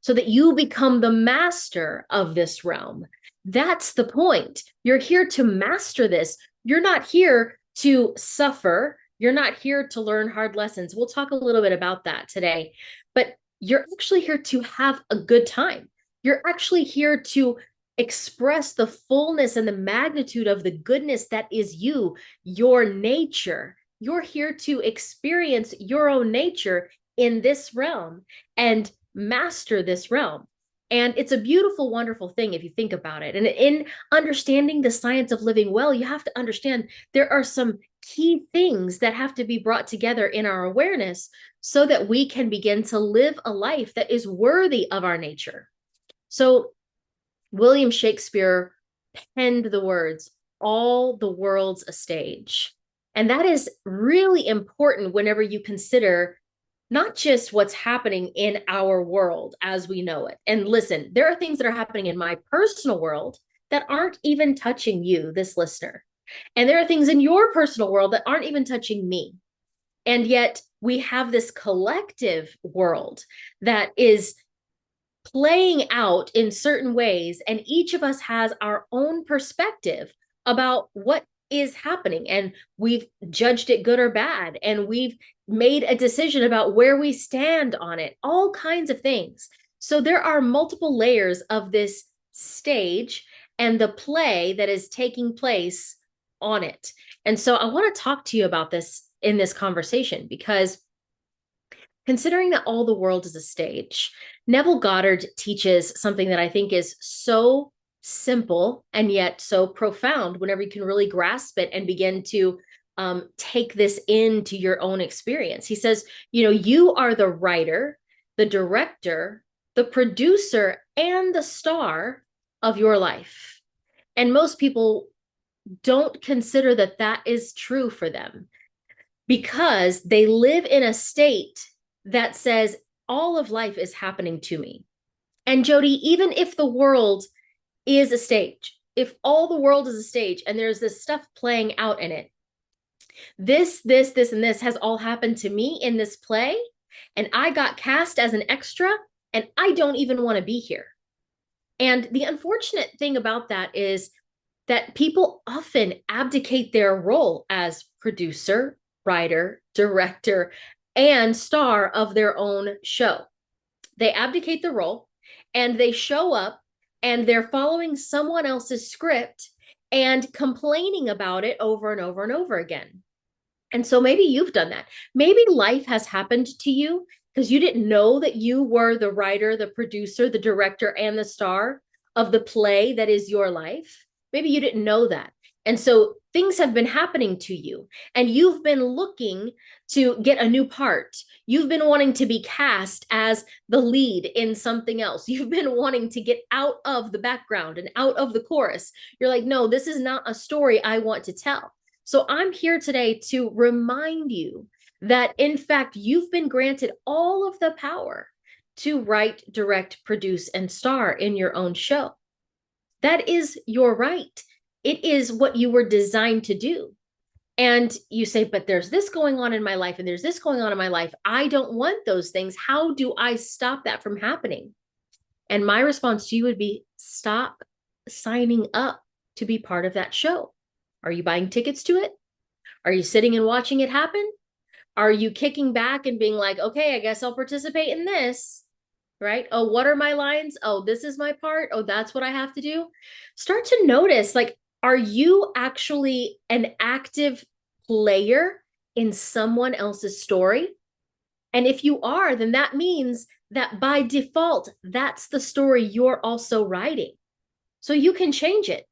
so that you become the master of this realm. That's the point. You're here to master this. You're not here to suffer. You're not here to learn hard lessons. We'll talk a little bit about that today, but you're actually here to have a good time. You're actually here to express the fullness and the magnitude of the goodness that is you, your nature. You're here to experience your own nature in this realm and master this realm. And it's a beautiful, wonderful thing if you think about it. And in understanding the science of living well, you have to understand there are some key things that have to be brought together in our awareness so that we can begin to live a life that is worthy of our nature. So William Shakespeare penned the words, "All the world's a stage." And that is really important whenever you consider not just what's happening in our world as we know it. And listen, there are things that are happening in my personal world that aren't even touching you, this listener. And there are things in your personal world that aren't even touching me. And yet we have this collective world that is playing out in certain ways, and each of us has our own perspective about what is happening, and we've judged it good or bad, and we've made a decision about where we stand on it, all kinds of things. So there are multiple layers of this stage and the play that is taking place on it. And so I want to talk to you about this in this conversation, because considering that all the world is a stage, Neville Goddard teaches something that I think is so simple and yet so profound whenever you can really grasp it and begin to take this into your own experience. He says, you are the writer, the director, the producer, and the star of your life. And most people don't consider that that is true for them, because they live in a state that says all of life is happening to me. And Jody, even if the world is a stage, if all the world is a stage and there's this stuff playing out in it, this, and this has all happened to me in this play, and I got cast as an extra, and I don't even want to be here. And the unfortunate thing about that is that people often abdicate their role as producer, writer, director, and star of their own show. They abdicate the role and they show up and they're following someone else's script and complaining about it over and over and over again. And so maybe you've done that. Maybe life has happened to you because you didn't know that you were the writer, the producer, the director, and the star of the play that is your life. Maybe you didn't know that. And so things have been happening to you, and you've been looking to get a new part. You've been wanting to be cast as the lead in something else. You've been wanting to get out of the background and out of the chorus. You're like, no, this is not a story I want to tell. So I'm here today to remind you that, in fact, you've been granted all of the power to write, direct, produce, and star in your own show. That is your right. It is what you were designed to do. And you say, but there's this going on in my life and there's this going on in my life. I don't want those things. How do I stop that from happening? And my response to you would be, stop signing up to be part of that show. Are you buying tickets to it? Are you sitting and watching it happen? Are you kicking back and being like, okay, I guess I'll participate in this? Right? Oh, what are my lines? Oh, this is my part. Oh, that's what I have to do. Start to notice, like, are you actually an active player in someone else's story? And if you are, then that means that by default, that's the story you're also writing. So you can change it.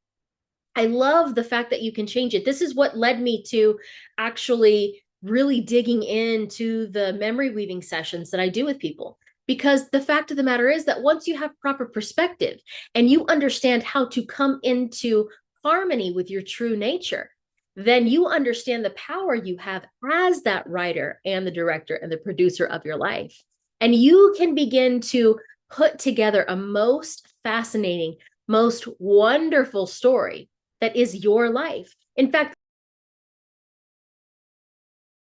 I love the fact that you can change it. This is what led me to actually really digging into the memory weaving sessions that I do with people. Because the fact of the matter is that once you have proper perspective and you understand how to come into harmony with your true nature, then you understand the power you have as that writer and the director and the producer of your life. And you can begin to put together a most fascinating, most wonderful story that is your life. In fact,